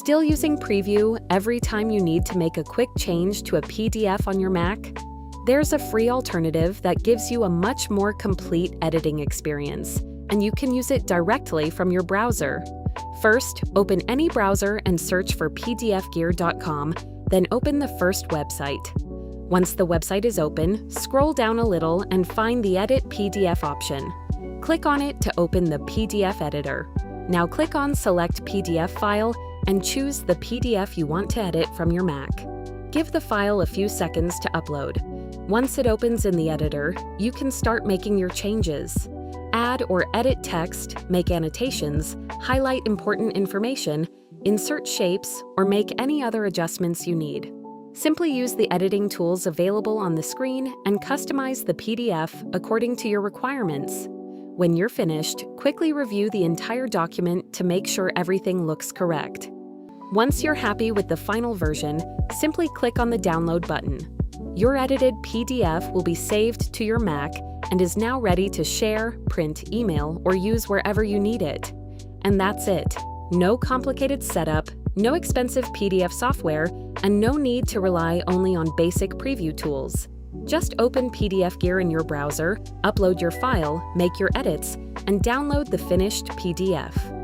Still using Preview every time you need to make a quick change to a PDF on your Mac? There's a free alternative that gives you a much more complete editing experience, and you can use it directly from your browser. First, open any browser and search for pdfgear.com, then open the first website. Once the website is open, scroll down a little and find the Edit PDF option. Click on it to open the PDF editor. Now click on Select PDF File and choose the PDF you want to edit from your Mac. Give the file a few seconds to upload. Once it opens in the editor, you can start making your changes. Add or edit text, make annotations, highlight important information, insert shapes, or make any other adjustments you need. Simply use the editing tools available on the screen and customize the PDF according to your requirements. When you're finished, quickly review the entire document to make sure everything looks correct. Once you're happy with the final version, simply click on the Download button. Your edited PDF will be saved to your Mac and is now ready to share, print, email, or use wherever you need it. And that's it. No complicated setup, no expensive PDF software, and no need to rely only on basic preview tools. Just open PDF Gear in your browser, upload your file, make your edits, and download the finished PDF.